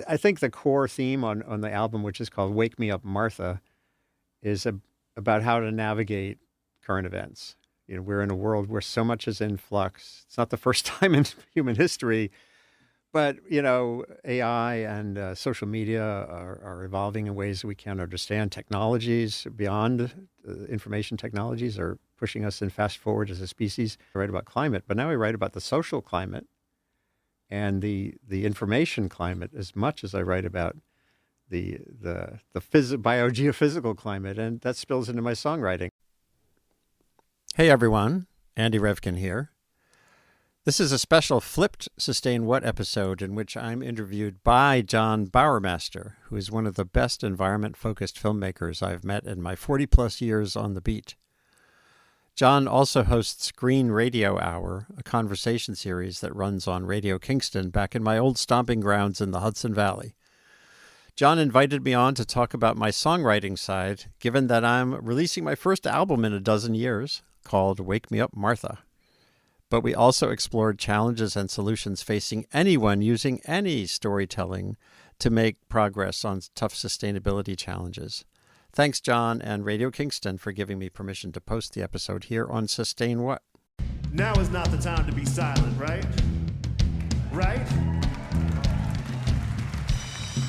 I think the core theme on the album, which is called Wake Me Up, Martha, is about how to navigate current events. We're in a world where so much is in flux. It's not the first time in human history, but, AI and social media are evolving in ways that we can't understand. Technologies beyond information technologies are pushing us in fast forward as a species. I write about climate, but now I write about the social climate and the information climate as much as I write about the biogeophysical climate, and that spills into my songwriting. Hey everyone, Andy Revkin here. This is a special flipped Sustain What episode in which I'm interviewed by John Bowermaster, who is one of the best environment-focused filmmakers I've met in my 40-plus years on the beat. John also hosts Green Radio Hour, a conversation series that runs on Radio Kingston back in my old stomping grounds in the Hudson Valley. John invited me on to talk about my songwriting side, given that I'm releasing my first album in a dozen years, called Wake Me Up, Martha. But we also explored challenges and solutions facing anyone using any storytelling to make progress on tough sustainability challenges. Thanks, John and Radio Kingston, for giving me permission to post the episode here on Sustain What. Now is not the time to be silent, right? Right?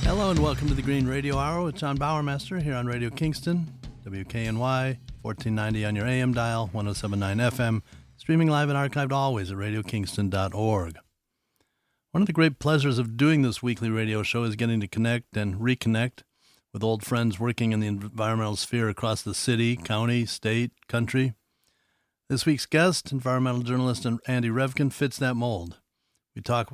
Hello and welcome to the Green Radio Hour with John Bowermaster here on Radio Kingston, WKNY, 1490 on your AM dial, 1079 FM, streaming live and archived always at radiokingston.org. One of the great pleasures of doing this weekly radio show is getting to connect and reconnect with old friends working in the environmental sphere across the city, county, state, country. This week's guest, environmental journalist Andy Revkin, fits that mold. We talk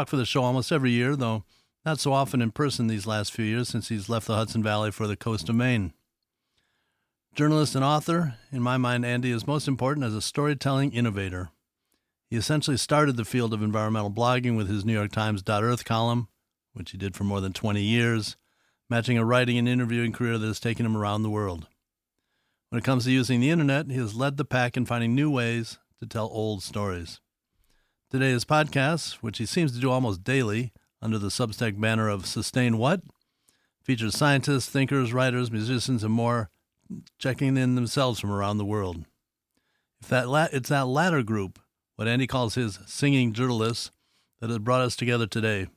for the show almost every year, though not so often in person these last few years since he's left the Hudson Valley for the coast of Maine. Journalist and author, in my mind, Andy is most important as a storytelling innovator. He essentially started the field of environmental blogging with his New York Times .Earth column, which he did for more than 20 years, matching a writing and interviewing career that has taken him around the world. When it comes to using the internet, he has led the pack in finding new ways to tell old stories. Today's podcast, which he seems to do almost daily under the Substack banner of Sustain What, features scientists, thinkers, writers, musicians, and more checking in themselves from around the world. It's that latter group, what Andy calls his singing journalists, that has brought us together today,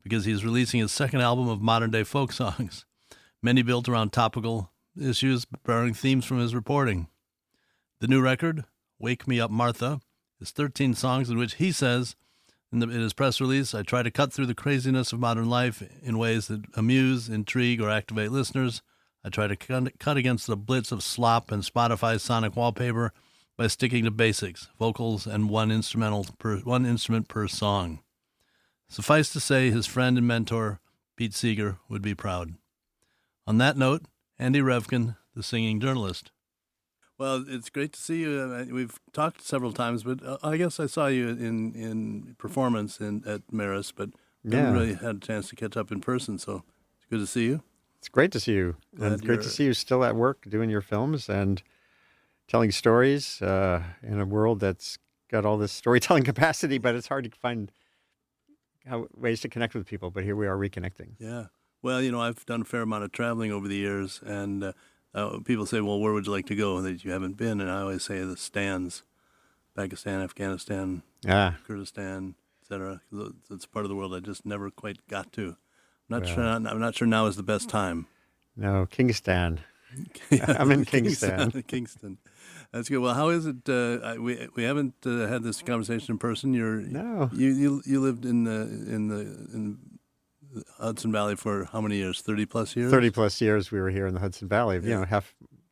because he's releasing his second album of modern-day folk songs, many built around topical issues, borrowing themes from his reporting. The new record, Wake Me Up, Martha, is 13 songs in which he says, in his press release, I try to cut through the craziness of modern life in ways that amuse, intrigue, or activate listeners. I try to cut against the blitz of slop and Spotify's sonic wallpaper by sticking to basics, vocals, and one instrument per song. Suffice to say, his friend and mentor, Pete Seeger, would be proud. On that note, Andy Revkin, the singing journalist. Well, it's great to see you. We've talked several times, but I guess I saw you in performance at Maris, but never really had a chance to catch up in person, so it's good to see you. It's great to see you. And it's great to see you still at work doing your films and telling stories in a world that's got all this storytelling capacity, but it's hard to find ways to connect with people, but here we are reconnecting. Yeah. Well, I've done a fair amount of traveling over the years, and people say, well, where would you like to go that you haven't been? And I always say the stands, Pakistan, Afghanistan, Kurdistan, etc. It's part of the world I just never quite got to. I'm not sure now is the best time. No, Kingston. I'm in Kingston. Kingston. That's good. Well, how is it? We haven't had this conversation in person. No. You lived in the Hudson Valley for how many years? 30+ years. 30+ years. We were here in the Hudson Valley. Yeah.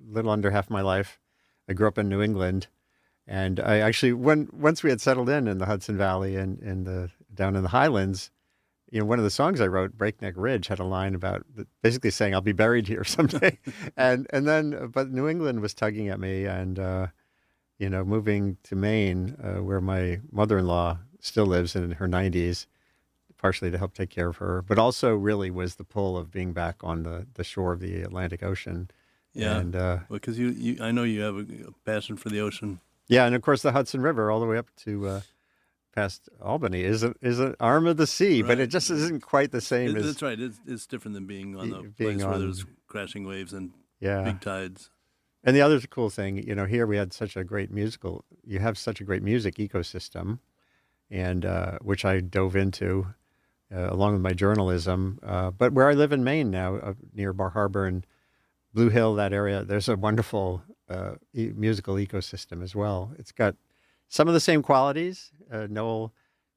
Little under half my life. I grew up in New England, and I actually once we had settled in the Hudson Valley and down in the Highlands. One of the songs I wrote, Breakneck Ridge, had a line about basically saying I'll be buried here someday, but New England was tugging at me, and moving to Maine, where my mother-in-law still lives in her 90s, partially to help take care of her, but also really was the pull of being back on the shore of the Atlantic Ocean. Yeah, because I know you have a passion for the ocean. Yeah, and of course the Hudson River all the way up to past Albany is an arm of the sea, but it just isn't quite the same as. That's right. It's different than being on the being place on, where there's crashing waves and yeah. big tides. And the other cool thing, here we had such a great you have such a great music ecosystem, and which I dove into along with my journalism. But where I live in Maine now, near Bar Harbor and Blue Hill, that area, there's a wonderful musical ecosystem as well. It's got some of the same qualities. Noel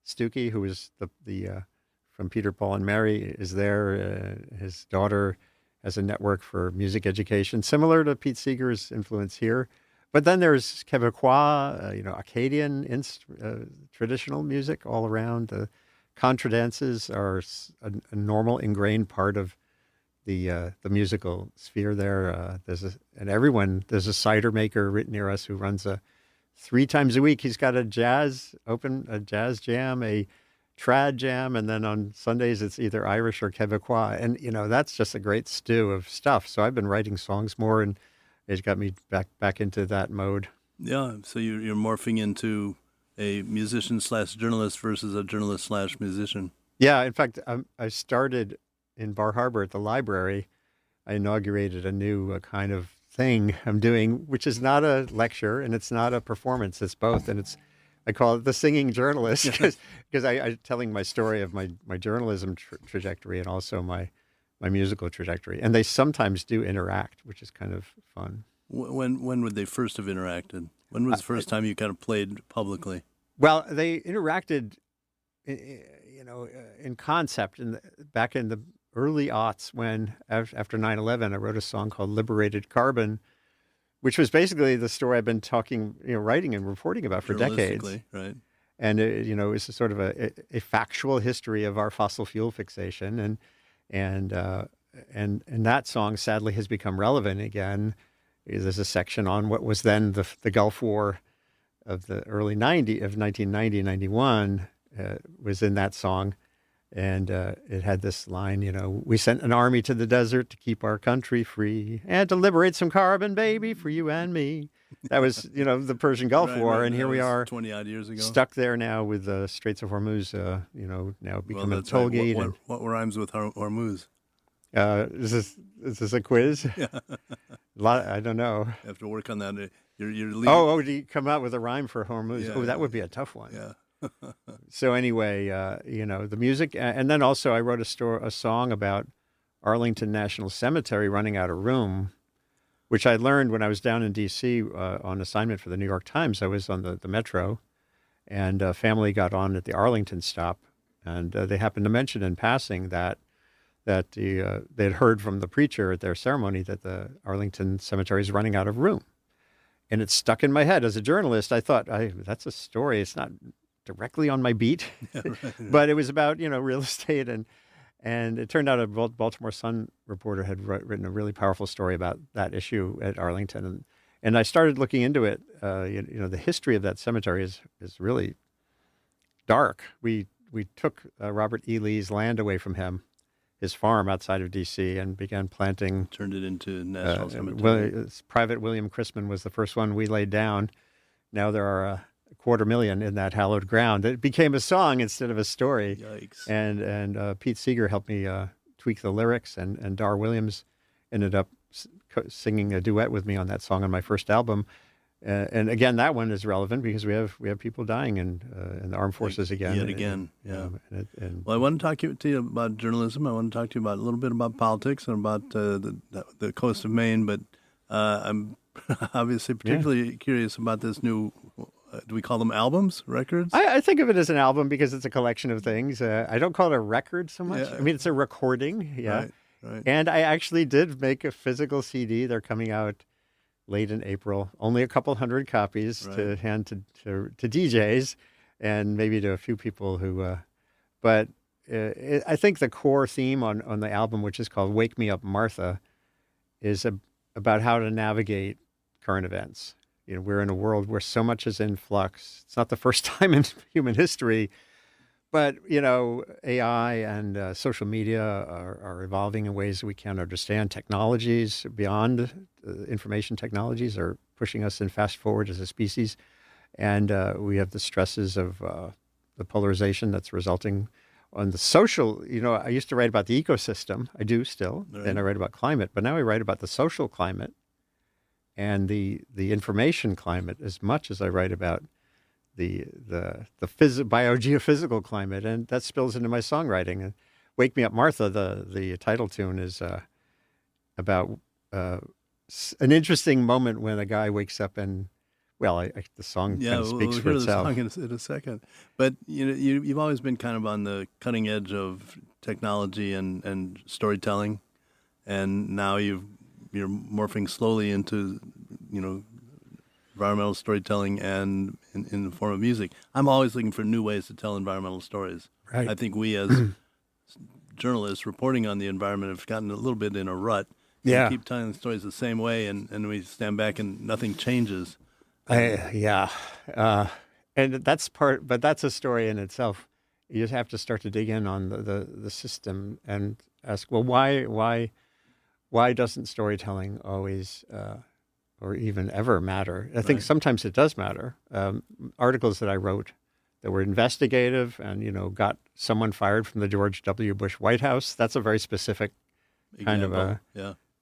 Stuckey, who is the from Peter, Paul, and Mary, is there. His daughter has a network for music education, similar to Pete Seeger's influence here. But then there's Quebecois, Acadian traditional music all around. The contra dances are a normal, ingrained part of the musical sphere there. There's a cider maker right near us who runs 3 times a week. He's got a jazz jam, a trad jam, and then on Sundays it's either Irish or Quebecois, and that's just a great stew of stuff. So I've been writing songs more, and it's got me back into that mode. Yeah, so you're morphing into a musician/journalist versus a journalist/musician. Yeah, in fact, I started in Bar Harbor at the library. I inaugurated a new kind of thing I'm doing, which is not a lecture and it's not a performance. It's both, and I call it the singing journalist because I'm telling my story of my journalism trajectory and also my musical trajectory. And they sometimes do interact, which is kind of fun. When would they first have interacted? When was the first time you kind of played publicly? Well, they interacted, in concept back in the early aughts when, after 9/11, I wrote a song called Liberated Carbon, which was basically the story I've been writing and reporting about for decades. Right. And it was a sort of a factual history of our fossil fuel fixation, and that song sadly has become relevant again. There's a section on what was then the Gulf War of the early 1990, 91 was in that song. And it had this line, we sent an army to the desert to keep our country free and to liberate some carbon, baby, for you and me. That was, the Persian Gulf War. And here we are 20-odd years ago, stuck there now with the Straits of Hormuz, now becoming a toll gate. What rhymes with Hormuz? Is this a quiz? Yeah. I don't know. You have to work on that. You're leaving. Oh, do you come out with a rhyme for Hormuz? Yeah, that would be a tough one. Yeah. So anyway, the music, and then also I wrote a song about Arlington National Cemetery running out of room, which I learned when I was down in D.C. On assignment for the New York Times. I was on the Metro, and a family got on at the Arlington stop, and they happened to mention in passing that they had heard from the preacher at their ceremony that the Arlington Cemetery is running out of room. And it stuck in my head. As a journalist, I thought, that's a story. It's not directly on my beat, but it was about real estate, and it turned out a Baltimore Sun reporter had written a really powerful story about that issue at Arlington, and I started looking into it. The history of that cemetery is really dark. We took Robert E. Lee's land away from him, his farm outside of D.C., and began planting. Turned it into national cemetery. Private William Chrisman was the first one we laid down. Now there are 250,000 in that hallowed ground. It became a song instead of a story. Yikes. And Pete Seeger helped me tweak the lyrics, and Dar Williams ended up singing a duet with me on that song on my first album. And again, that one is relevant because we have people dying in the armed forces again. Yet again, yeah. Well, I want to talk to you about journalism. I want to talk to you about a little bit about politics and about the coast of Maine. But I'm obviously particularly curious about this new. Do we call them albums, records? I think of it as an album because it's a collection of things. I don't call it a record so much. Yeah. I mean, it's a recording. Yeah. Right. And I actually did make a physical CD. They're coming out late in April. Only a couple hundred copies to hand to DJs and maybe to a few people who. But I think the core theme on the album, which is called "Wake Me Up, Martha," is about how to navigate current events. We're in a world where so much is in flux. It's not the first time in human history, but AI and social media are evolving in ways that we can't understand. Technologies beyond information technologies are pushing us in fast forward as a species, and we have the stresses of the polarization that's resulting on the social. I used to write about the ecosystem. I do still. Right. Then I write about climate, but now I write about the social climate and the information climate as much as I write about the biogeophysical climate, and that spills into my songwriting. And "Wake Me Up, Martha," the title tune, is about an interesting moment when a guy wakes up and, the song kind of speaks for itself. We'll hear the song in a second. But you've always been kind of on the cutting edge of technology and storytelling, and now you're morphing slowly into environmental storytelling and in the form of music. I'm always looking for new ways to tell environmental stories. Right. I think we as journalists reporting on the environment have gotten a little bit in a rut. Yeah. We keep telling the stories the same way, and we stand back and nothing changes. And but that's a story in itself. You just have to start to dig in on the system and ask, well, why doesn't storytelling always or even ever matter? I think sometimes it does matter. Articles that I wrote that were investigative and got someone fired from the George W. Bush White House. That's a very specific kind of a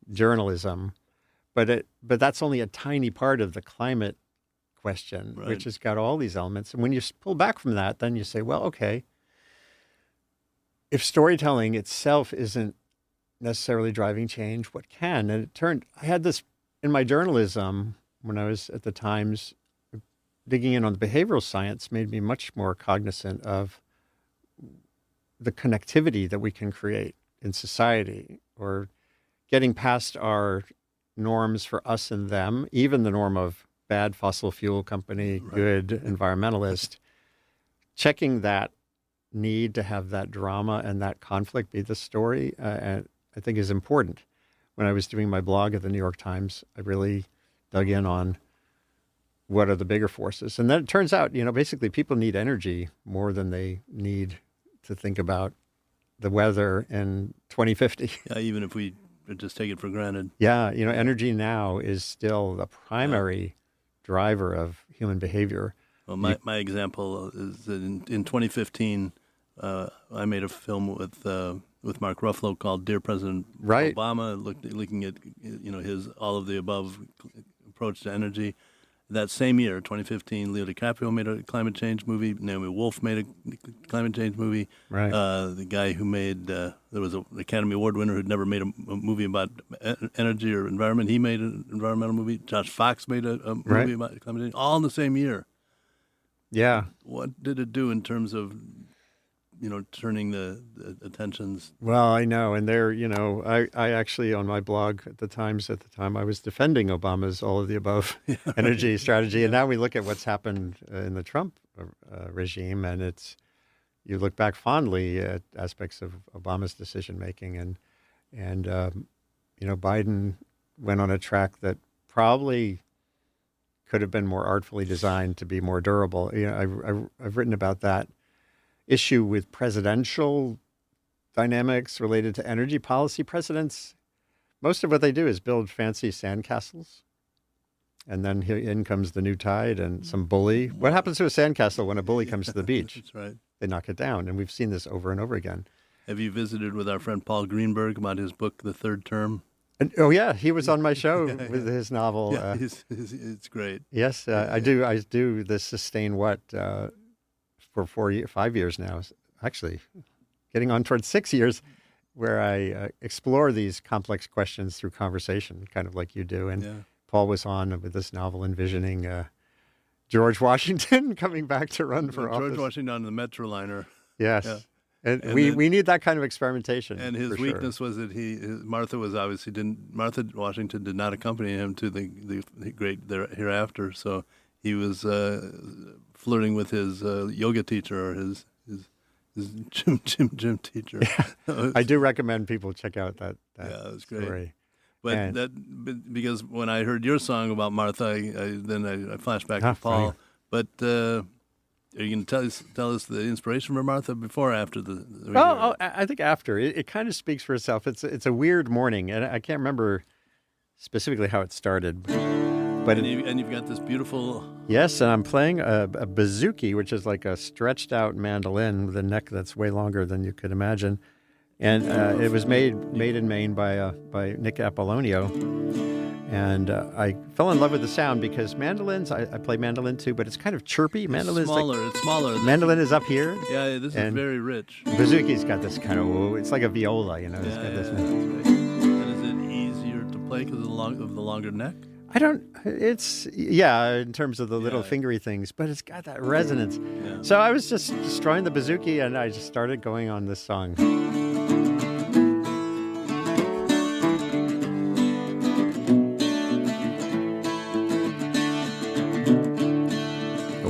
journalism, but that's only a tiny part of the climate question, which has got all these elements. And when you pull back from that, then you say, well, okay, if storytelling itself isn't necessarily driving change, what can? And I had this in my journalism when I was at the Times. Digging in on the behavioral science made me much more cognizant of the connectivity that we can create in society, or getting past our norms for us and them, even the norm of bad fossil fuel company, good environmentalist, checking that need to have that drama and that conflict be the story, I think is important. When I was doing my blog at the New York Times, I really dug in on what are the bigger forces. And then it turns out, basically people need energy more than they need to think about the weather in 2050. Yeah, even if we just take it for granted. Yeah, energy now is still the primary driver of human behavior. Well, my example is that in 2015, I made a film with Mark Ruffalo called "Dear President Obama," looking at his all of the above approach to energy. That same year, 2015, Leo DiCaprio made a climate change movie. Naomi Wolf made a climate change movie. Right. The guy who made there was an Academy Award winner who'd never made a movie about energy or environment. He made an environmental movie. Josh Fox made a movie about climate change. All in the same year. Yeah. What did it do in terms of turning the attentions? Well, I know. And there, I actually, on my blog at the time, I was defending Obama's all of the above energy strategy. And now we look at what's happened in the Trump regime, and you look back fondly at aspects of Obama's decision-making. And Biden went on a track that probably could have been more artfully designed to be more durable. I've written about that issue with presidential dynamics related to energy policy. Presidents, most of what they do is build fancy sandcastles, and then in comes the new tide and some bully. What happens to a sandcastle when a bully comes to the beach? That's right. They knock it down, and we've seen this over and over again. Have you visited with our friend Paul Greenberg about his book, The Third Term? Oh yeah, he was on my show with his novel. Yeah, it's great. Yes, I do. I do the Sustain What for 5 years now. Actually, getting on towards 6 years, where I explore these complex questions through conversation, kind of like you do. And Paul was on with this novel envisioning George Washington coming back to run for office. George Washington on the Metroliner. Yes. Yeah. And we need that kind of experimentation. And his weakness was that Martha Washington did not accompany him to the great hereafter. So he was flirting with his yoga teacher or his gym teacher. Yeah. I do recommend people check out that it was story. Great. But because when I heard your song about Martha, I flashed back to Paul. Funny. But are you going to tell us the inspiration for Martha before or after the? I think after. It kind of speaks for itself. It's a weird morning, and I can't remember specifically how it started. But and you've got this beautiful... Yes, and I'm playing a bouzouki, which is like a stretched out mandolin with a neck that's way longer than you could imagine. And it was made in Maine by Nick Apollonio. And I fell in love with the sound because mandolins, I play mandolin too, but it's kind of chirpy. Mandolin it's smaller. Mandolin is up here. Yeah, this is very rich. Bouzouki's got this kind of, it's like a viola, you know. It's got this. That's right. And is it easier to play because of the longer neck? In terms of the little fingery things, but it's got that resonance. Yeah. So I was just destroying the bouzouki and I just started going on this song.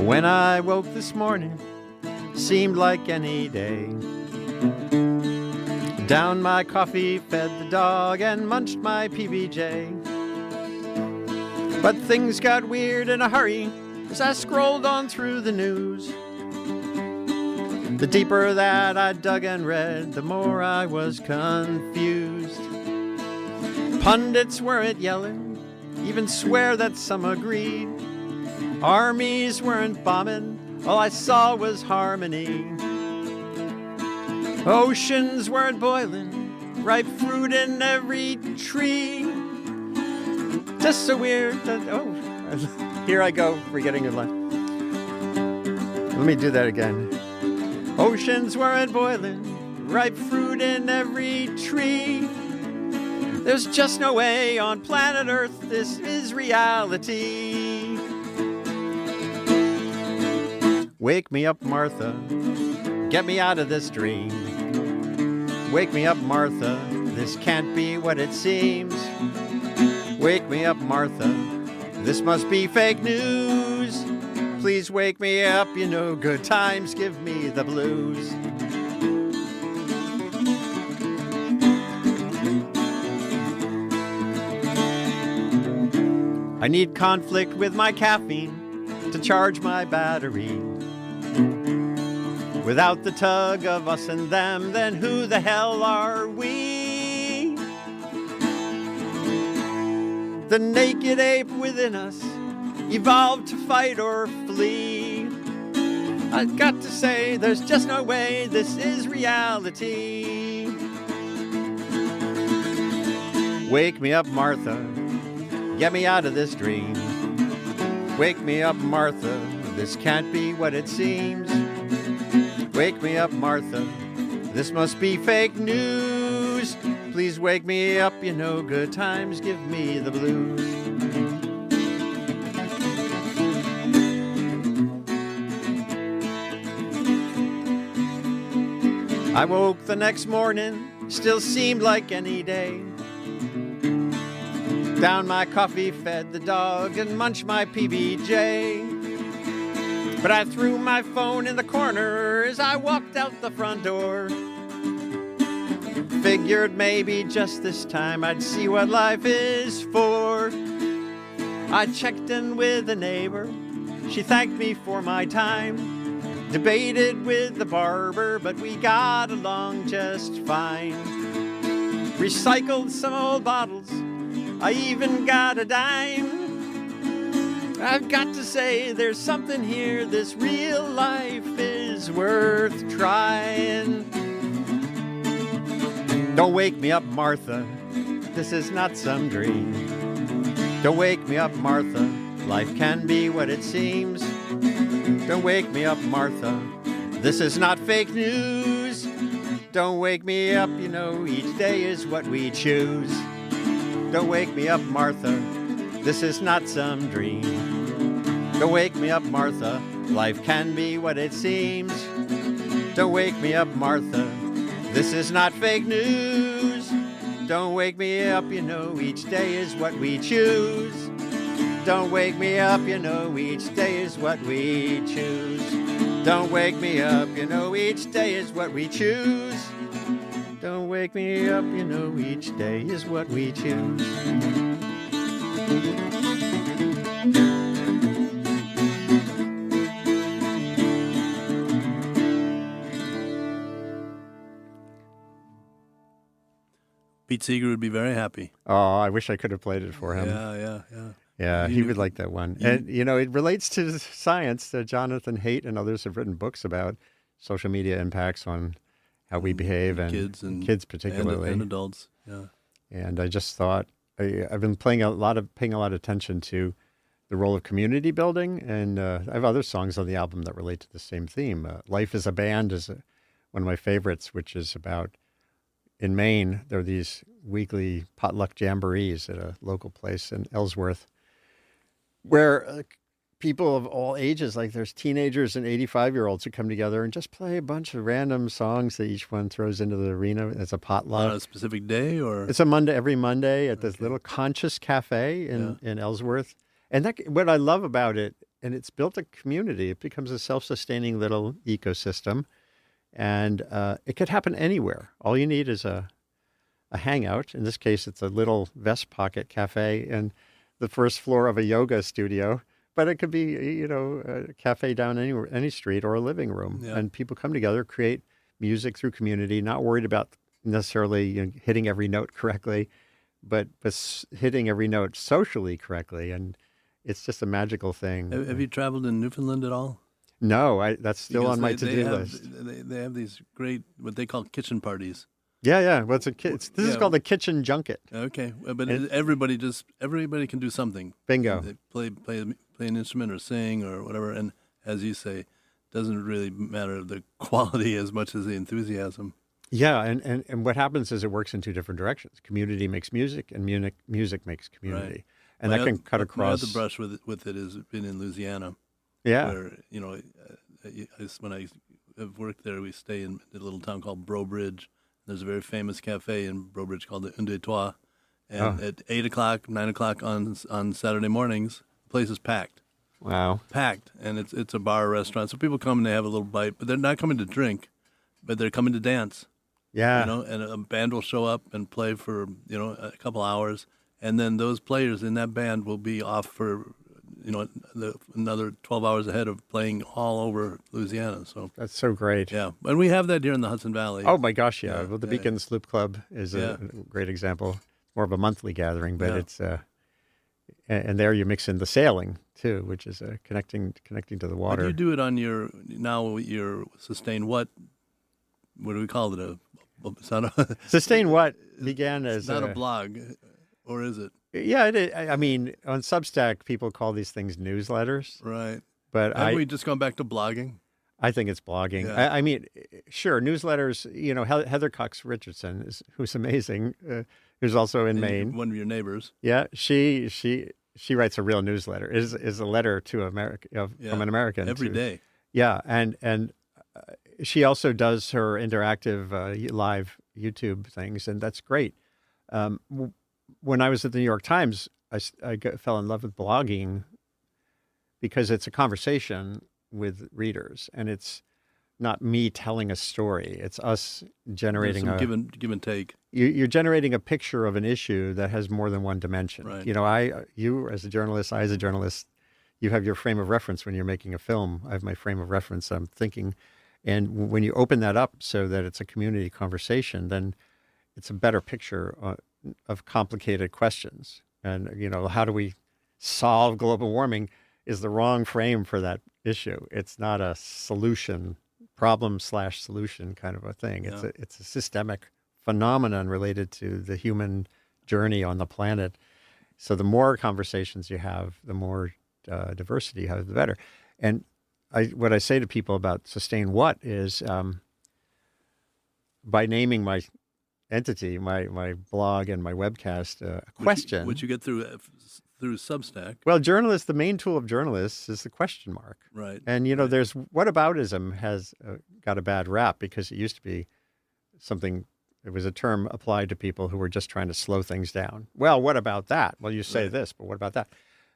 When I woke this morning, seemed like any day. Downed my coffee, fed the dog, and munched my PBJ. But things got weird in a hurry as I scrolled on through the news. The deeper that I dug and read, the more I was confused. Pundits weren't yelling, even swear that some agreed. Armies weren't bombing, all I saw was harmony. Oceans weren't boiling, ripe fruit in every tree. Just so weird that, here I go, forgetting a line. Let me do that again. Oceans weren't boiling, ripe fruit in every tree. There's just no way on planet Earth this is reality. Wake me up, Martha, get me out of this dream. Wake me up, Martha, this can't be what it seems. Wake me up, Martha, this must be fake news. Please wake me up, you know good times give me the blues. I need conflict with my caffeine to charge my battery. Without the tug of us and them, then who the hell are we? The naked ape within us evolved to fight or flee. I've got to say, there's just no way this is reality. Wake me up, Martha, get me out of this dream. Wake me up, Martha, this can't be what it seems. Wake me up, Martha, this must be fake news. Please wake me up, you know good times give me the blues. I woke the next morning, still seemed like any day. Down my coffee, fed the dog, and munched my PBJ. But I threw my phone in the corner as I walked out the front door. Figured maybe just this time I'd see what life is for. I checked in with a neighbor, she thanked me for my time. Debated with the barber, but we got along just fine. Recycled some old bottles, I even got a dime. I've got to say, there's something here, this real life is worth trying. Don't wake me up, Martha, this is not some dream. Don't wake me up, Martha, life can be what it seems. Don't wake me up, Martha, this is not fake news. Don't wake me up, you know, each day is what we choose. Don't wake me up, Martha, this is not some dream. Don't wake me up, Martha, life can be what it seems. Don't wake me up, Martha, this is not fake news. Don't wake me up, you know, each day is what we choose. Don't wake me up, you know, each day is what we choose. Don't wake me up, you know, each day is what we choose. Don't wake me up, you know, each day is what we choose. Pete Seeger would be very happy. Oh, I wish I could have played it for him. Yeah. Yeah, he would like that one. And, it relates to science. Jonathan Haidt and others have written books about social media impacts on how we behave and kids particularly. And adults, yeah. And I just thought, I've been paying a lot of attention to the role of community building. And I have other songs on the album that relate to the same theme. Life is a Band is one of my favorites, which is about, in Maine, there are these weekly potluck jamborees at a local place in Ellsworth, where people of all ages, like there's teenagers and 85-year-olds who come together and just play a bunch of random songs that each one throws into the arena as a potluck. On a specific day, or it's every Monday at this little Conscious Cafe in Ellsworth. And what I love about it, and it's built a community. It becomes a self-sustaining little ecosystem, and it could happen anywhere. All you need is a hangout. In this case, it's a little vest pocket cafe and the first floor of a yoga studio, but it could be, a cafe down any street or a living room. Yeah. And people come together, create music through community, not worried about necessarily hitting every note correctly, but hitting every note socially correctly. And it's just a magical thing. Have you traveled in Newfoundland at all? No, that's still on my to-do list. They have these great, what they call kitchen parties. Yeah. Well, this is called the kitchen junket. Okay, but everybody can do something. Bingo. They play an instrument or sing or whatever, and as you say, doesn't really matter the quality as much as the enthusiasm. Yeah, and what happens is it works in two different directions. Community makes music, and music makes community, right. And that can cut across. My other brush with it has been in Louisiana. Yeah. Where when I have worked there, we stay in a little town called Brobridge. There's a very famous cafe in Brobridge called the Un Deux Trois. And at 8 o'clock, 9 o'clock on Saturday mornings, the place is packed. Wow. Packed. And it's a bar or restaurant. So people come and they have a little bite, but they're not coming to drink, but they're coming to dance. Yeah. And a band will show up and play for, a couple hours. And then those players in that band will be off for, another 12 hours ahead of playing all over Louisiana. So that's so great. Yeah. And we have that here in the Hudson Valley. Oh my gosh. Yeah. Well, the Beacon Sloop Club is a great example. More of a monthly gathering, but it's, and there you mix in the sailing too, which is connecting to the water. But you do it on your Sustain What do we call it? Sustain What began as not a blog, or is it? Yeah, it is. I mean, on Substack, people call these things newsletters. Right. But have we just gone back to blogging? I think it's blogging. Yeah. I mean, sure, newsletters, Heather Cox Richardson, who's amazing, who's also in Maine. One of your neighbors. Yeah, she writes a real newsletter. Is a letter to America from an American every day. Yeah, and she also does her interactive live YouTube things, and that's great. When I was at the New York Times, I fell in love with blogging because it's a conversation with readers, and it's not me telling a story. It's us generating give and take. You're generating a picture of an issue that has more than one dimension. Right. You as a journalist, I as a journalist, you have your frame of reference when you're making a film. I have my frame of reference. I'm thinking, and when you open that up so that it's a community conversation, then it's a better picture of complicated questions. And how do we solve global warming is the wrong frame for that issue. It's not a problem/solution kind of a thing. Yeah. It's a systemic phenomenon related to the human journey on the planet. So the more conversations you have, the more diversity you have, the better. And what I say to people about Sustain What is by naming my entity, my blog and my webcast, a question. Which you get through Substack. Well, the main tool of journalists is the question mark. Right. And, there's whataboutism has got a bad rap because it used to be something, it was a term applied to people who were just trying to slow things down. Well, what about that? Well, you say this, but what about that?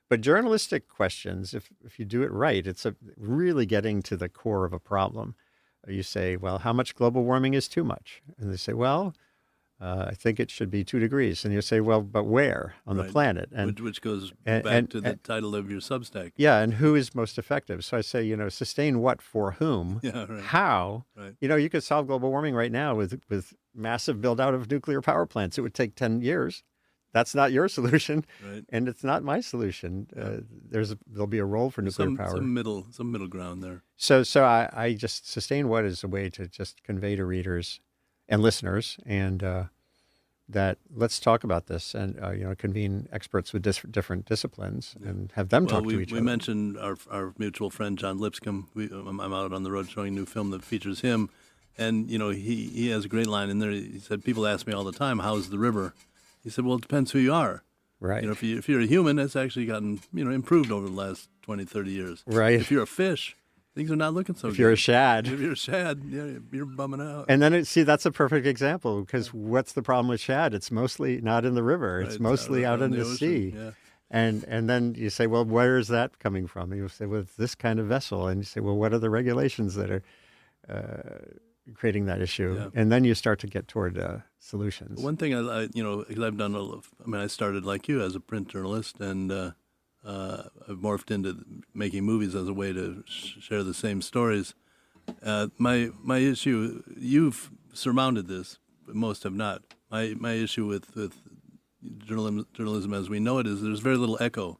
But journalistic questions, if you do it right, it's really getting to the core of a problem. You say, well, how much global warming is too much? And they say, well, I think it should be 2 degrees. And you say, well, but where on the planet? And which goes back to the title of your Substack. Yeah, and who is most effective? So I say, sustain what for whom? Yeah, right. How? Right. You could solve global warming right now with massive build out of nuclear power plants. It would take 10 years. that's not your solution, Right. and it's not my solution. There'll be a role for nuclear power. Some middle ground there. So I just sustain what is a way to just convey to readers and listeners, and that let's talk about this, and convene experts with different disciplines and have them talk to each other. We mentioned our mutual friend John Lipscomb. I'm out on the road showing a new film that features him, and he has a great line in there. He said, "People ask me all the time, how's the river?" He said, "Well, it depends who you are. Right. If you're a human, it's actually gotten improved over the last 20, 30 years. Right. If you're a fish, things are not looking so good. If you're a shad. If you're a shad, you're bumming out." And then that's a perfect example, because what's the problem with shad? It's mostly not in the river. It's mostly out in the ocean. sea. Yeah. And then you say, well, where is that coming from? And you say, well, it's this kind of vessel. And you say, well, what are the regulations that are creating that issue? Yeah. And then you start to get toward solutions. One thing because I've done I started like you as a print journalist, and I've morphed into making movies as a way to share the same stories. My issue, you've surmounted this, but most have not. My issue with journalism as we know it is there's very little echo.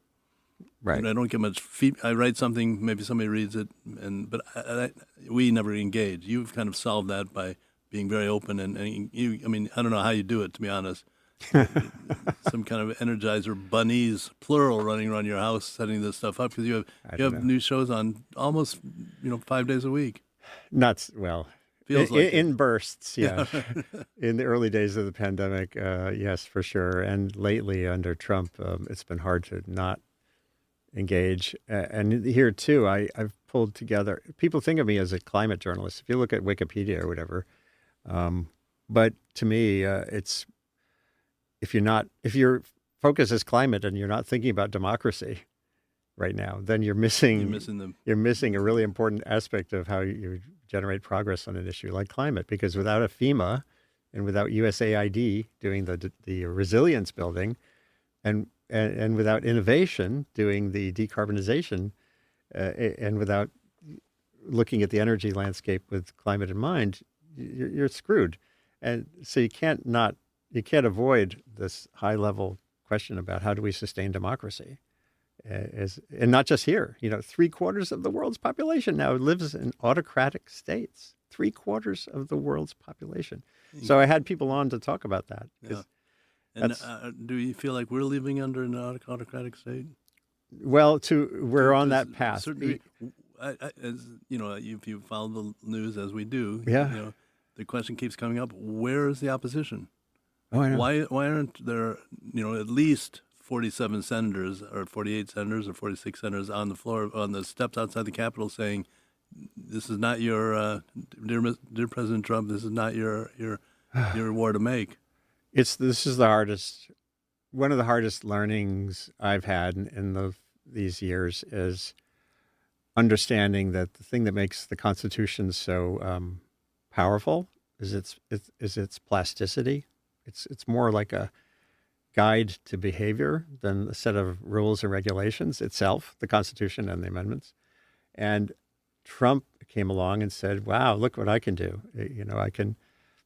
Right. I don't get much feedback. I write something, maybe somebody reads it, but we never engage. You've kind of solved that by being very open, and you. I mean, I don't know how you do it, to be honest. Some kind of Energizer bunnies, plural, running around your house, setting this stuff up, because you have new shows on almost 5 days a week. Feels like in bursts, yeah. In the early days of the pandemic, yes, for sure. And lately under Trump, it's been hard to not engage. And here too, I've pulled together. People think of me as a climate journalist. If you look at Wikipedia or whatever, but to me, it's if your focus is climate and you're not thinking about democracy right now, then you're missing a really important aspect of how you generate progress on an issue like climate. Because without a FEMA and without USAID doing the resilience building, and without innovation doing the decarbonization, and without looking at the energy landscape with climate in mind, you're screwed. And so you can't avoid this high level question about how do we sustain democracy. And not just here, 3/4 of the world's population now lives in autocratic states. 3/4 of the world's population. So I had people on to talk about that. Yeah. And do you feel like we're living under an autocratic state? Well, we're on that path. If you follow the news as we do, yeah. The question keeps coming up: where is the opposition? Oh, I know. Why aren't there, at least 47 senators or 48 senators or 46 senators on the floor, on the steps outside the Capitol, saying, "This is not your dear President Trump. This is not your war to make." This is one of the hardest learnings I've had in these years is understanding that the thing that makes the Constitution so powerful is its plasticity. It's more like a guide to behavior than a set of rules and regulations itself, the Constitution and the amendments. And Trump came along and said, wow, look what I can do. I can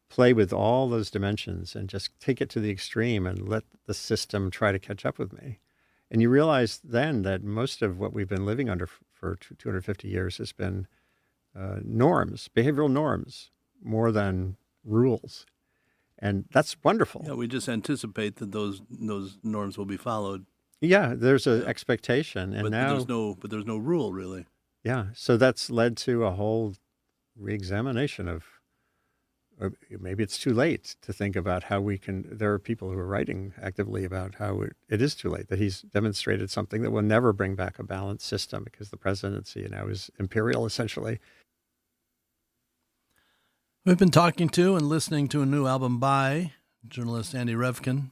play with all those dimensions and just take it to the extreme and let the system try to catch up with me. And you realize then that most of what we've been living under for 250 years has been norms, behavioral norms, more than rules. And that's wonderful. Yeah, we just anticipate that those norms will be followed. Yeah, there's an expectation, and but there's no rule really. Yeah, so that's led to a whole reexamination of, or maybe it's too late to think about how we can. There are people who are writing actively about how it is too late, that he's demonstrated something that will never bring back a balanced system because the presidency now is imperial essentially. We've been talking to and listening to a new album by journalist Andy Revkin.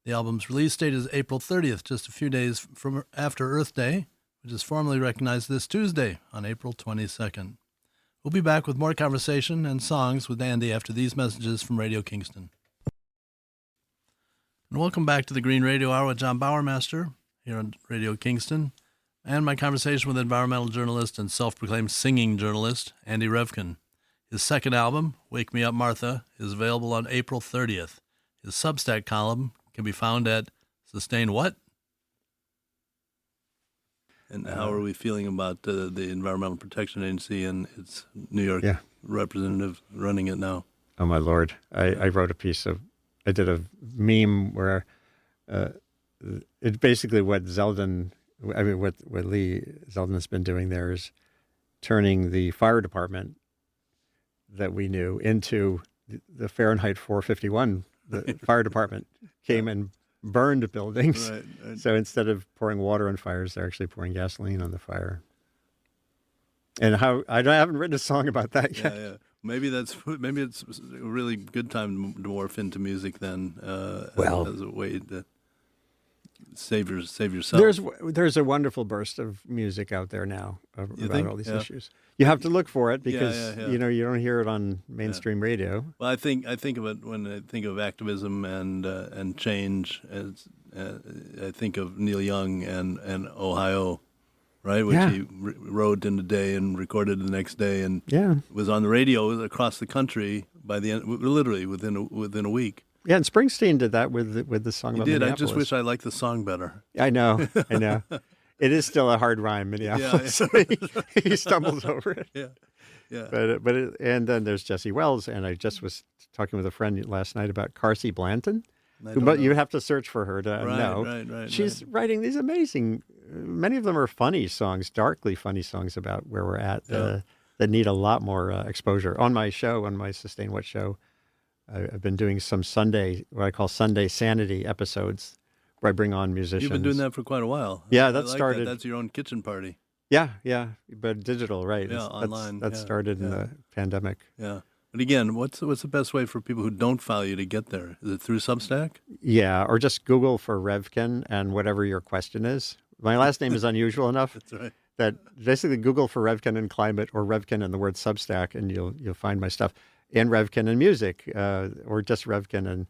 The album's release date is April 30th, just a few days from after Earth Day, which is formally recognized this Tuesday on April 22nd. We'll be back with more conversation and songs with Andy after these messages from Radio Kingston. And welcome back to the Green Radio Hour with John Bowermaster here on Radio Kingston, and my conversation with environmental journalist and self-proclaimed singing journalist Andy Revkin. His second album, Wake Me Up, Martha, is available on April 30th. His Substack column, can be found at Sustain What? And how are we feeling about the Environmental Protection Agency and its New York representative running it now? Oh, my Lord. I wrote a piece I did a meme where it's basically what Lee Zeldin has been doing there is turning the fire department that we knew into the Fahrenheit 451. The fire department came and burned buildings. Right. So instead of pouring water on fires, they're actually pouring gasoline on the fire. And I haven't written a song about that yet. Yeah. Maybe it's a really good time to morph into music then, as a way to save yourself. There's a wonderful burst of music out there now about all these issues. You have to look for it because you don't hear it on mainstream radio. Well, I think of it when I think of activism and change. I think of Neil Young and Ohio, right? Which he wrote in a day and recorded the next day, and was on the radio across the country by the end, literally within a week. Yeah, and Springsteen did that with the song about Minneapolis. I just wish I liked the song better. I know. It is still a hard rhyme, Minneapolis. So he stumbles over it. Yeah. And then there's Jesse Wells, and I just was talking with a friend last night about Carsey Blanton. But you have to search for her to know. Right. She's writing these amazing, many of them are funny songs, darkly funny songs about where we're at that need a lot more exposure. On my show, on my Sustain What show, I've been doing some what I call Sunday Sanity episodes, where I bring on musicians. You've been doing that for quite a while. Yeah, that started. That's your own kitchen party. Yeah, but digital, right? Yeah, online. That started in the pandemic. Yeah. But again, what's the best way for people who don't follow you to get there? Is it through Substack? Yeah, or just Google for Revkin and whatever your question is. My last name is unusual enough That's right. that basically Google for Revkin and climate or Revkin and the word Substack, and you'll find my stuff. And Revkin and music, or just Revkin. And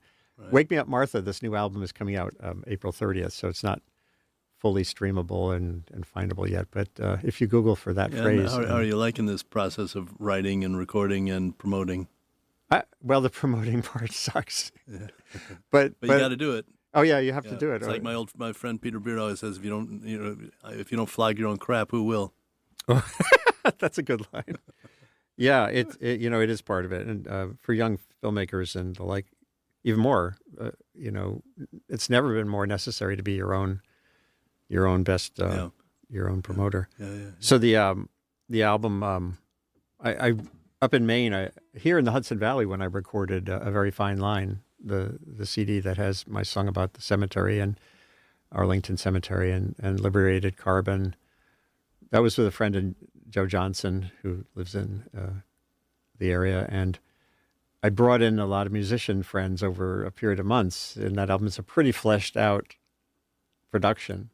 Wake Me Up Martha, this new album is coming out April 30th, so it's not fully streamable and findable yet. But if you Google for that phrase. How are you liking this process of writing and recording and promoting? Well, the promoting part sucks. Yeah. but you got to do it. Oh yeah, you have to do it. It's like my friend Peter Beard always says, if you don't flog your own crap, who will? That's a good line. Yeah, it is part of it, and for young filmmakers and the like, even more. It's never been more necessary to be your own best, your own promoter. Yeah. So the album, I up in Maine, here in the Hudson Valley, when I recorded A Very Fine Line, the CD that has my song about the cemetery and Arlington Cemetery and Liberated Carbon. That was with a friend in Joe Johnson, who lives in the area, and I brought in a lot of musician friends over a period of months, and that album is a pretty fleshed out production.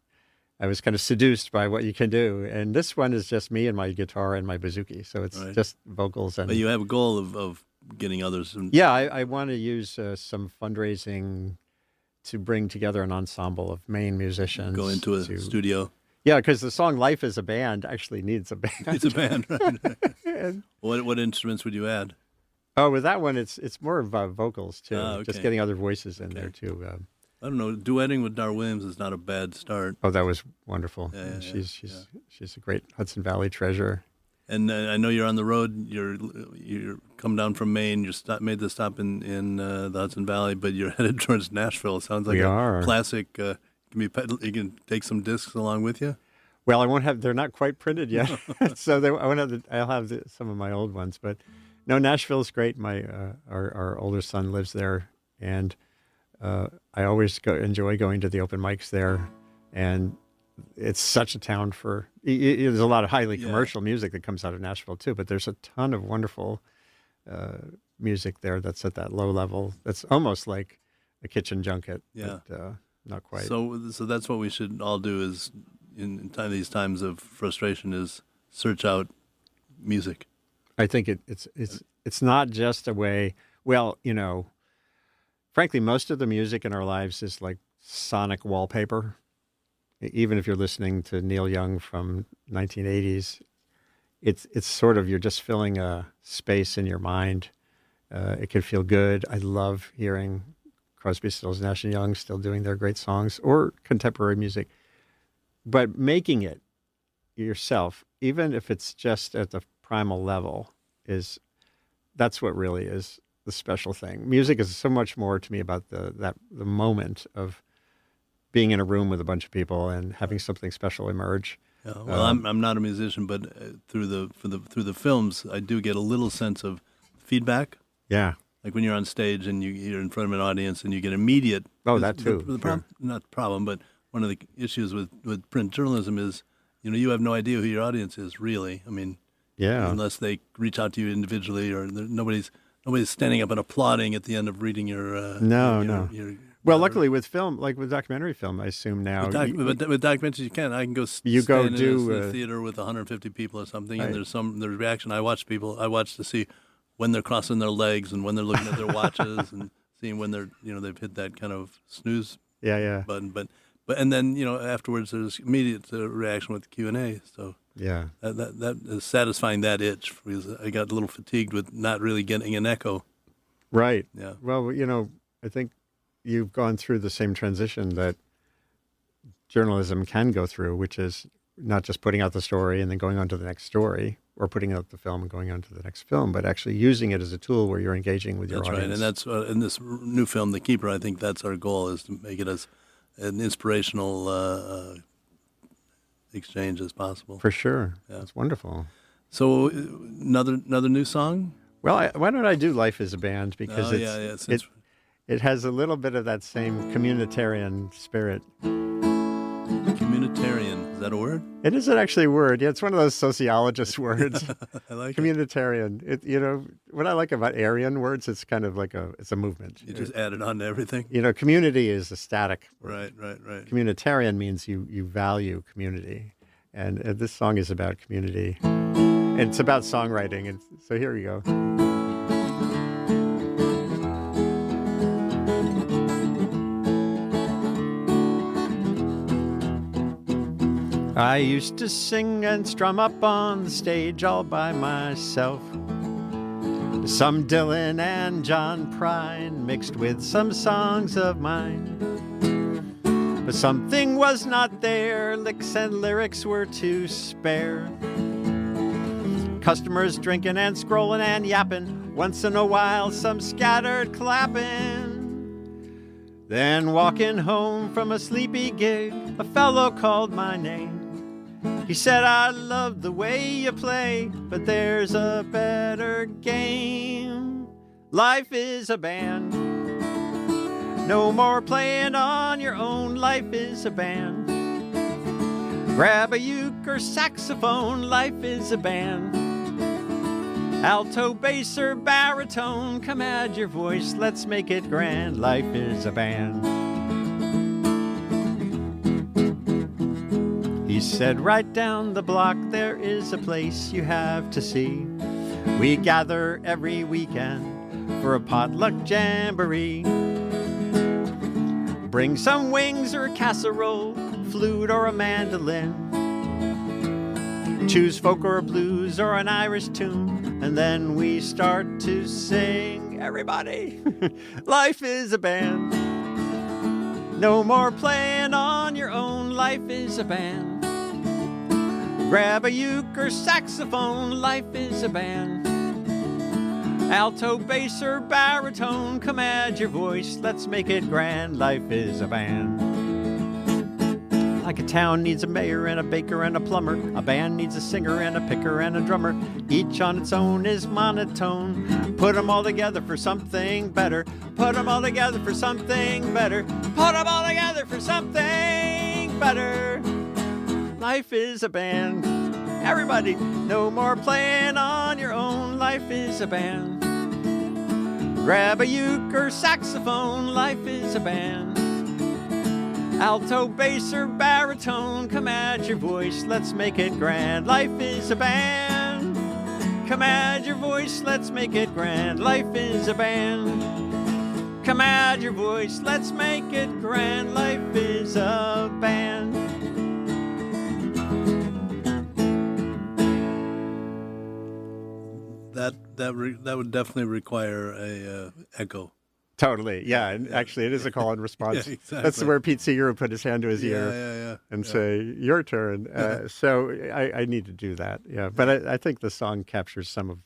I was kind of seduced by what you can do, and this one is just me and my guitar and my bouzouki, so it's just vocals. And but you have a goal of getting others. I want to use some fundraising to bring together an ensemble of Maine musicians. Go into a studio. Yeah, because the song "Life is a Band" actually needs a band. It's a band, right? What instruments would you add? Oh, with that one, it's more about vocals too. Okay. Just getting other voices in there too. I don't know. Duetting with Dar Williams is not a bad start. Oh, that was wonderful. Yeah, she's a great Hudson Valley treasure. And I know you're on the road. You're come down from Maine. Made the stop in the Hudson Valley, but you're headed towards Nashville. It sounds like we are. Classic. You can take some discs along with you. Well, I won't have. They're not quite printed yet, so I won't have. I'll have some of my old ones, but no, Nashville's great. My our older son lives there, and I always enjoy going to the open mics there, and it's such a town for. There's a lot of highly commercial music that comes out of Nashville too, but there's a ton of wonderful music there that's at that low level. That's almost like a kitchen junket. Yeah. But, not quite. So that's what we should all do is in these times of frustration is search out music. I think it's not just a way. Well, frankly, most of the music in our lives is like sonic wallpaper. Even if you're listening to Neil Young from 1980s, it's sort of you're just filling a space in your mind. It can feel good. I love hearing Crosby, Stills, Nash and Young still doing their great songs, or contemporary music. But making it yourself, even if it's just at the primal level, that's what really is the special thing. Music is so much more to me about the moment of being in a room with a bunch of people and having something special emerge. Yeah, well, I'm not a musician, but through the films, I do get a little sense of feedback. Yeah, like when you're on stage and you're in front of an audience and you get immediate. Oh, that too. Not the problem, but one of the issues with print journalism is, you have no idea who your audience is really. I mean, yeah, unless they reach out to you individually, or nobody's standing up and applauding at the end of reading your. No. Well, luckily with film, like with documentary film, I assume now. With documentaries, you can. I can go stand in a theater with 150 people or something, right. And there's reaction. I watch to see when they're crossing their legs and when they're looking at their watches and seeing when they're they've hit that kind of snooze button. But and then afterwards there's immediate reaction with the Q&A. So yeah, that is satisfying that itch, because I got a little fatigued with not really getting an echo. Right. Yeah. Well, I think you've gone through the same transition that journalism can go through, which is not just putting out the story and then going on to the next story, or putting out the film and going on to the next film, but actually using it as a tool where you're engaging with your audience. That's right, and that's in this new film, The Keeper. I think that's our goal, is to make it as an inspirational exchange as possible. For sure, yeah. That's wonderful. So another new song. Well, why don't I do "Life Is a Band," because it has a little bit of that same communitarian spirit. Communitarian, is that a word? It isn't actually a word. Yeah, it's one of those sociologist words. I like communitarian. What I like about Aryan words, it's kind of like it's a movement. You just add it on to everything. Community is a static word. Right. Communitarian means you value community, and this song is about community. And it's about songwriting, and so here we go. I used to sing and strum up on the stage all by myself. Some Dylan and John Prine mixed with some songs of mine. But something was not there, licks and lyrics were to spare. Customers drinking and scrolling and yapping, once in a while some scattered clapping. Then walking home from a sleepy gig, a fellow called my name. He said, I love the way you play, but there's a better game. Life is a band. No more playing on your own. Life is a band. Grab a uke or saxophone. Life is a band. Alto, bass, or baritone. Come add your voice. Let's make it grand. Life is a band. He said, right down the block there is a place you have to see. We gather every weekend for a potluck jamboree. Bring some wings or a casserole, flute or a mandolin. Choose folk or a blues or an Irish tune, and then we start to sing. Everybody, life is a band. No more playing on your own. Life is a band. Grab a uke or saxophone, life is a band. Alto, bass, or baritone, come add your voice, let's make it grand. Life is a band. Like a town needs a mayor and a baker and a plumber, a band needs a singer and a picker and a drummer. Each on its own is monotone. Put them all together for something better. Put them all together for something better. Put them all together for something better. Life is a band. Everybody, no more playing on your own. Life is a band. Grab a uke or saxophone. Life is a band. Alto, bass, or baritone. Come add your voice. Let's make it grand. Life is a band. Come add your voice. Let's make it grand. Life is a band. Come add your voice. Let's make it grand. Life is a band. That would definitely require a echo. Totally. Yeah. And actually, it is a call and response. Yeah, exactly. That's where Pete Seeger would put his hand to his ear and say, your turn. So I need to do that. Yeah. But I think the song captures some of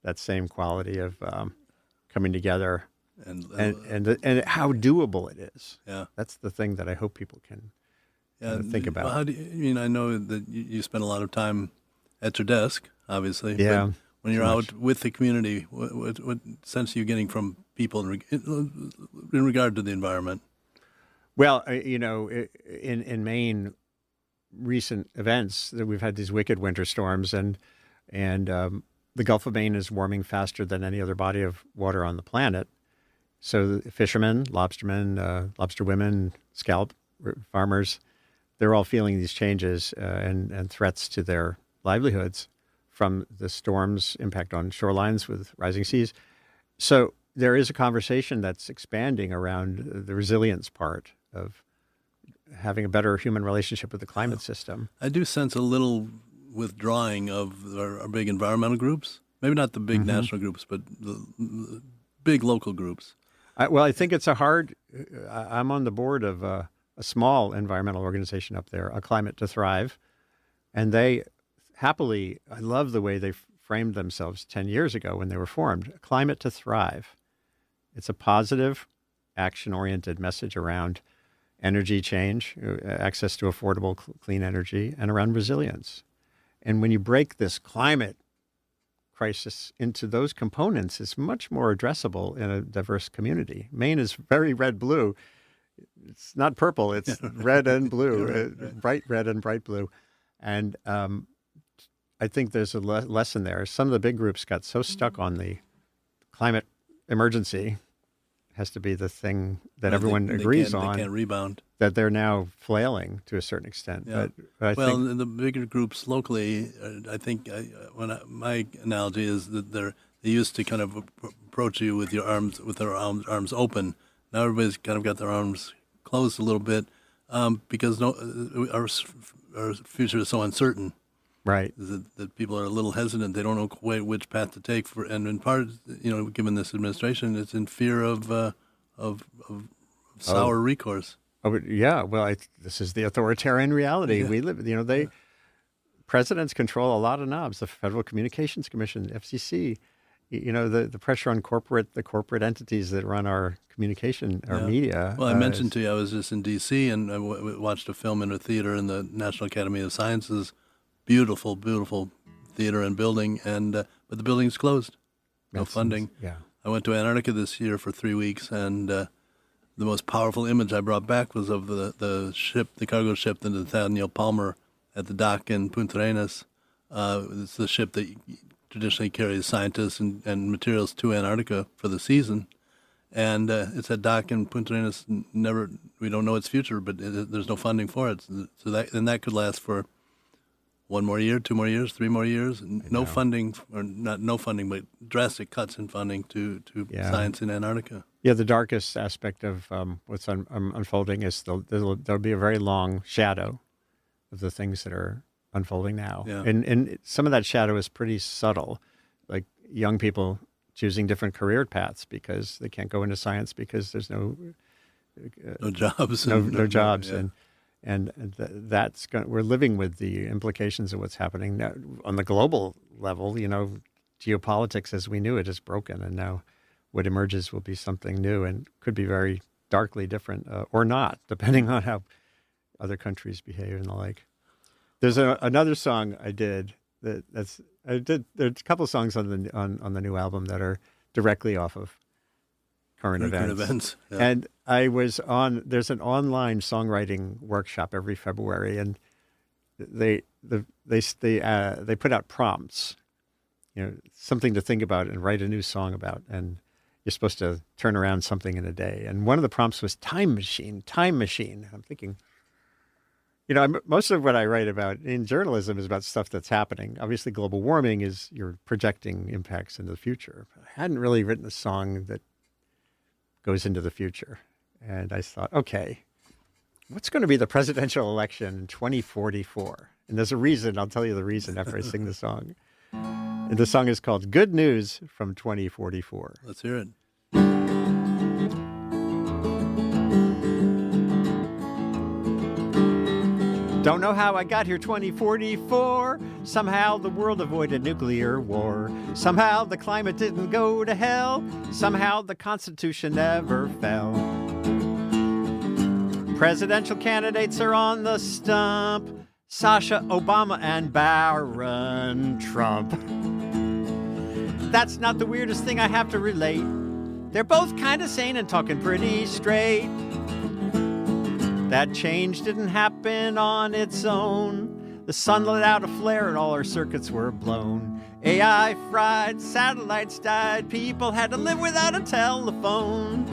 that same quality of coming together and how doable it is. Yeah. That's the thing that I hope people can think about. Well, how do you, I know that you spend a lot of time at your desk, obviously. Yeah. But when you're out with the community, what sense are you getting from people in regard to the environment? Well, in Maine, recent events that we've had these wicked winter storms, and the Gulf of Maine is warming faster than any other body of water on the planet. So the fishermen, lobstermen, lobster women, scallop farmers, they're all feeling these changes and threats to their livelihoods from the storm's impact on shorelines with rising seas. So there is a conversation that's expanding around the resilience part of having a better human relationship with the climate system. I do sense a little withdrawing of our big environmental groups. Maybe not the big national groups, but the big local groups. I think it's I'm on the board of a small environmental organization up there, A Climate to Thrive, and they happily, I love the way they framed themselves 10 years ago when they were formed, A Climate to Thrive. It's a positive, action-oriented message around energy change, access to affordable, clean energy, and around resilience. And when you break this climate crisis into those components, it's much more addressable in a diverse community. Maine is very red-blue. It's not purple, it's red and blue, bright red and bright blue. And I think there's a lesson there. Some of the big groups got so stuck on the climate emergency, has to be the thing that everyone agrees on. They can't rebound. That they're now flailing to a certain extent. Yeah. But I think the bigger groups locally, I think my analogy is that they used to kind of approach you with their arms open. Now everybody's kind of got their arms closed a little bit because our future is so uncertain. Right. That people are a little hesitant. They don't know quite which path to take. And in part, given this administration, it's in fear of sour recourse. Oh, yeah. Well, this is the authoritarian reality we live. Presidents control a lot of knobs. The Federal Communications Commission, FCC. The pressure on the corporate entities that run our communication, our media. Well, I mentioned to you, I was just in D.C. and I watched a film in a theater in the National Academy of Sciences. Beautiful, beautiful theater and building, but the building's closed. No funding. Yeah. I went to Antarctica this year for 3 weeks, and the most powerful image I brought back was of the ship, the cargo ship, the Nathaniel Palmer at the dock in Punta Arenas. It's the ship that traditionally carries scientists and materials to Antarctica for the season. And it's a dock in Punta Arenas. We don't know its future, but there's no funding for it. So that could last for 1 more year, 2 more years, 3 more years. No funding, or not no funding, but drastic cuts in funding to science in Antarctica. Yeah, the darkest aspect of what's unfolding is there'll be a very long shadow of the things that are unfolding now. Yeah. And some of that shadow is pretty subtle, like young people choosing different career paths because they can't go into science because there's no jobs. No jobs. Yeah. And that's we're living with the implications of what's happening now on the global level. Geopolitics as we knew it is broken, and now what emerges will be something new and could be very darkly different or not, depending on how other countries behave and the like. There's another song I did there's a couple of songs on the new album that are directly off of current events. Yeah. And there's an online songwriting workshop every February, and they put out prompts, something to think about and write a new song about, and you're supposed to turn around something in a day. And one of the prompts was time machine. I'm thinking, most of what I write about in journalism is about stuff that's happening. Obviously, global warming is you're projecting impacts into the future. But I hadn't really written a song that goes into the future. And I thought, okay, what's going to be the presidential election in 2044? And there's a reason. I'll tell you the reason after I sing the song. And the song is called Good News from 2044. Let's hear it. Don't know how I got here 2044. Somehow the world avoided nuclear war. Somehow the climate didn't go to hell. Somehow the Constitution never fell. Presidential candidates are on the stump. Sasha Obama and Barron Trump. That's not the weirdest thing I have to relate. They're both kind of sane and talking pretty straight. That change didn't happen on its own. The sun let out a flare and all our circuits were blown. AI fried, satellites died, people had to live without a telephone.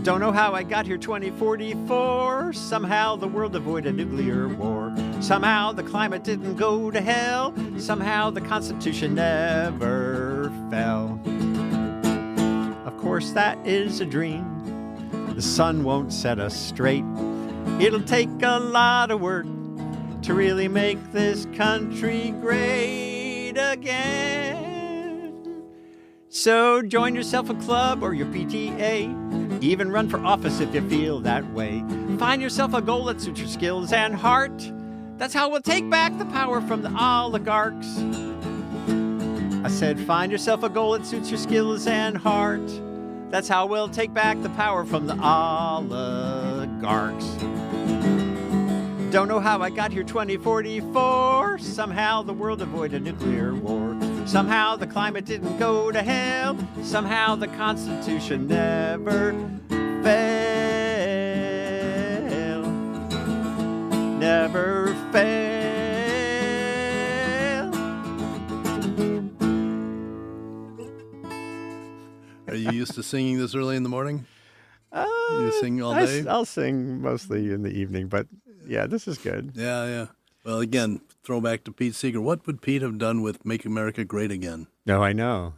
Don't know how I got here 2044. Somehow the world avoided nuclear war. Somehow the climate didn't go to hell. Somehow the Constitution never fell. Of course, that is a dream. The sun won't set us straight. It'll take a lot of work to really make this country great again. So join yourself a club or your PTA. Even run for office if you feel that way. Find yourself a goal that suits your skills and heart. That's how we'll take back the power from the oligarchs. I said find yourself a goal that suits your skills and heart. That's how we'll take back the power from the oligarchs. Don't know how I got here 2044. Somehow the world avoided nuclear war. Somehow the climate didn't go to hell. Somehow the Constitution never failed. Never failed. Are you used to singing this early in the morning? You sing all day? I'll sing mostly in the evening, but yeah, this is good. Yeah. Well, again, throwback to Pete Seeger. What would Pete have done with Make America Great Again? No, I know.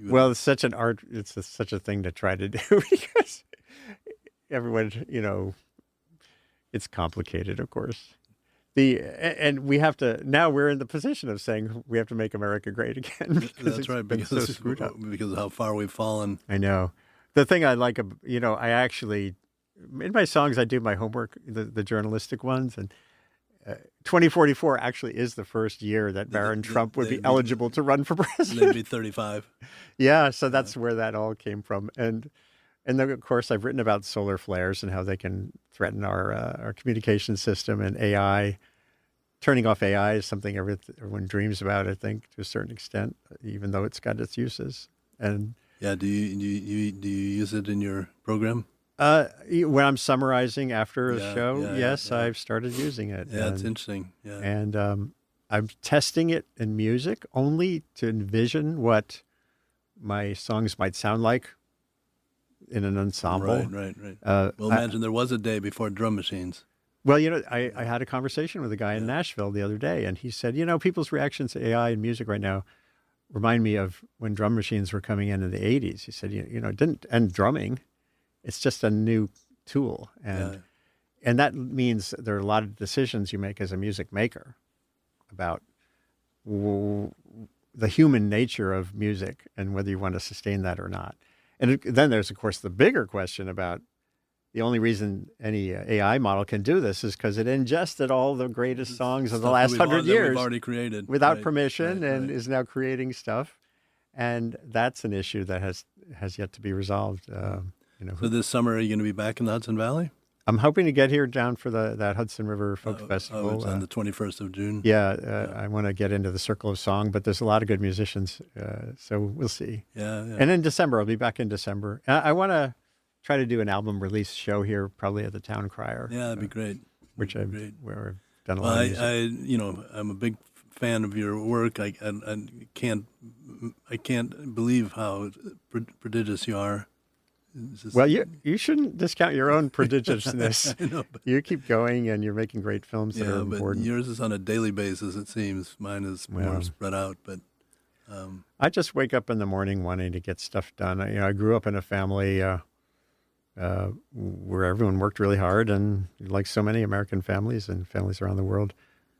Well, it's such an art. It's such a thing to try to do because everyone, it's complicated, of course. And we have to, now we're in the position of saying we have to make America great again. That's right, because so screwed up. Because of how far we've fallen. I know. The thing I like, I actually, in my songs, I do my homework, the journalistic ones, and 2044 actually is the first year that Barron Trump would be eligible to run for president. They'd be 35. Yeah, so that's where that all came from. And then, of course, I've written about solar flares and how they can threaten our communication system, and AI. Turning off AI is something everyone dreams about, I think, to a certain extent, even though it's got its uses. And yeah, do you use it in your program? When I'm summarizing after a show, yes, yeah. I've started using it. Yeah, it's interesting. Yeah, and I'm testing it in music only to envision what my songs might sound like in an ensemble. Right. Well, imagine there was a day before drum machines. Well, I had a conversation with a guy in Nashville the other day, and he said, people's reactions to AI and music right now remind me of when drum machines were coming in the 80s. He said, it didn't end drumming. It's just a new tool. And that means there are a lot of decisions you make as a music maker about the human nature of music and whether you want to sustain that or not. And then there's, of course, the bigger question about the only reason any AI model can do this is because it ingested all the greatest songs of the last 100 years we've already created without permission and is now creating stuff. And that's an issue that has yet to be resolved. So this summer, are you going to be back in the Hudson Valley? I'm hoping to get here down for that Hudson River Folk Festival. It's on the 21st of June. I want to get into the Circle of Song, but there's a lot of good musicians, so we'll see. Yeah. And in December, I'll be back in December. I want to try to do an album release show here, probably at the Town Crier. Yeah, that'd be great. Where I've done a lot of music. I'm a big fan of your work. I can't believe how prodigious you are. Well, you shouldn't discount your own prodigiousness. I know, you keep going, and you're making great films that are important. But yours is on a daily basis, it seems. Mine is more spread out. But I just wake up in the morning wanting to get stuff done. I grew up in a family where everyone worked really hard, and like so many American families and families around the world.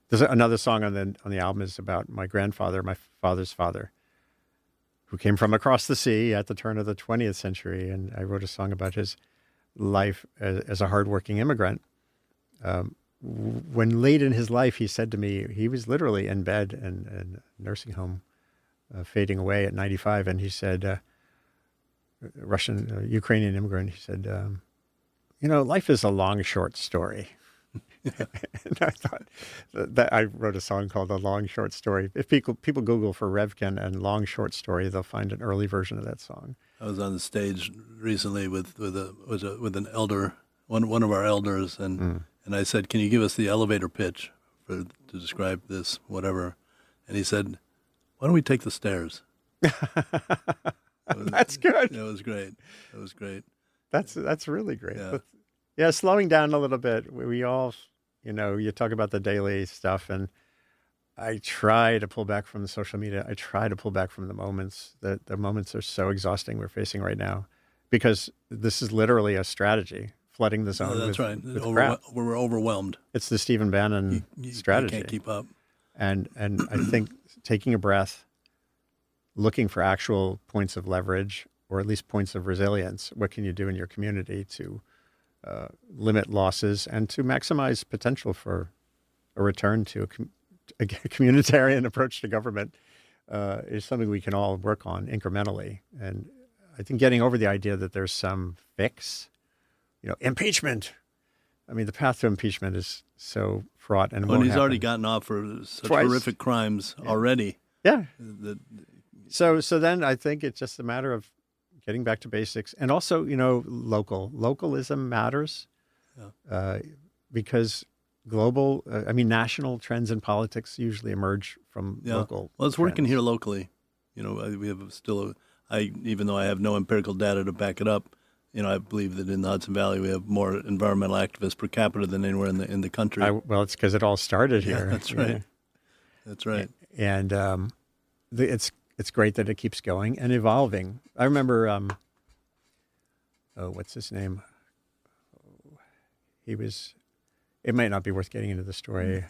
There's another song on the album is about my grandfather, my father's father, who came from across the sea at the turn of the 20th century, and I wrote a song about life as a hardworking immigrant. When late in his life, he said to me, he was literally in bed and nursing home, fading away at 95. And he said, Ukrainian immigrant, he said, life is a long, short story. And I thought that I wrote a song called "A Long Short Story." If people Google for Revkin and "long short story," they'll find an early version of that song. I was on the stage recently with an elder, one of our elders, and I said, "Can you give us the elevator pitch to describe this, whatever?" And he said, "Why don't we take the stairs?" That's good. It was great. It was great. That's really great. Yeah. Yeah, slowing down a little bit. We all, you talk about the daily stuff, and I try to pull back from the social media. I try to pull back from the moments. The moments are so exhausting we're facing right now, because this is literally a strategy, flooding the zone. That's right. With crap. We're overwhelmed. It's the Stephen Bannon strategy. You can't keep up. And I think taking a breath, looking for actual points of leverage, or at least points of resilience. What can you do in your community to limit losses and to maximize potential for a return to a communitarian approach to government is something we can all work on incrementally. And I think getting over the idea that there's some fix, impeachment. I mean, the path to impeachment is so fraught, and he's already gotten off for such horrific crimes already. Yeah. So then I think it's just a matter of getting back to basics, and also, localism matters, because national trends in politics usually emerge from local. Well, it's working here locally. We have even though I have no empirical data to back it up, I believe that in the Hudson Valley we have more environmental activists per capita than anywhere in the country. It's because it all started here. Yeah, that's right. That's right. And it's great that it keeps going and evolving. I remember, what's his name? It might not be worth getting into the story.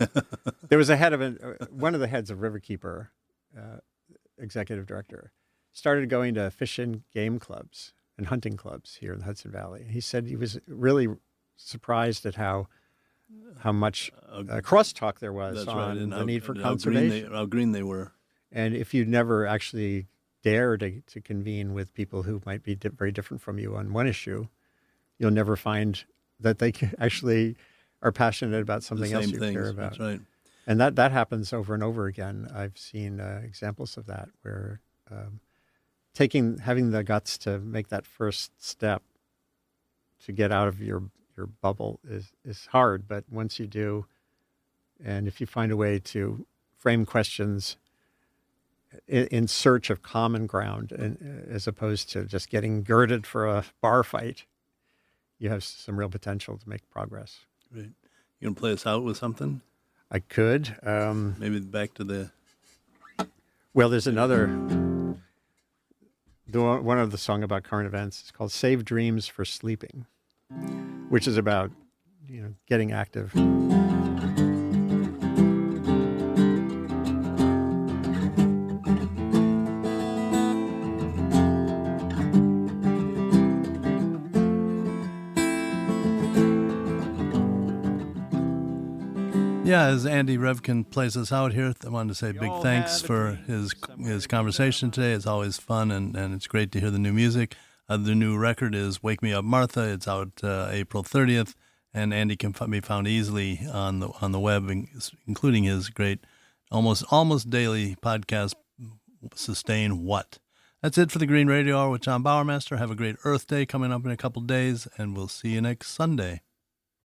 There was one of the heads of Riverkeeper, executive director, started going to fish and game clubs and hunting clubs here in the Hudson Valley. He said he was really surprised at how much crosstalk there was on the need for conservation. How green they were. And if you never actually dare to convene with people who might be very different from you on one issue, you'll never find that they actually are passionate about something else you care about. That's right. And that happens over and over again. I've seen examples of that where having the guts to make that first step to get out of your bubble is hard. But once you do, and if you find a way to frame questions in search of common ground, and as opposed to just getting girded for a bar fight, you have some real potential to make progress. Great. You going to play us out with something? I could. Maybe back to the... Well, there's another... One of the song about current events is called "Save Dreams for Sleeping," which is about, getting active. Yeah, as Andy Revkin plays us out here, I wanted to say big thanks for his conversation today. It's always fun, and it's great to hear the new music. The new record is "Wake Me Up, Martha." It's out April 30th, and Andy can be found easily on the web, including his great, almost daily podcast, "Sustain What." That's it for the Green Radio Hour with John Bowermaster. Have a great Earth Day coming up in a couple days, and we'll see you next Sunday.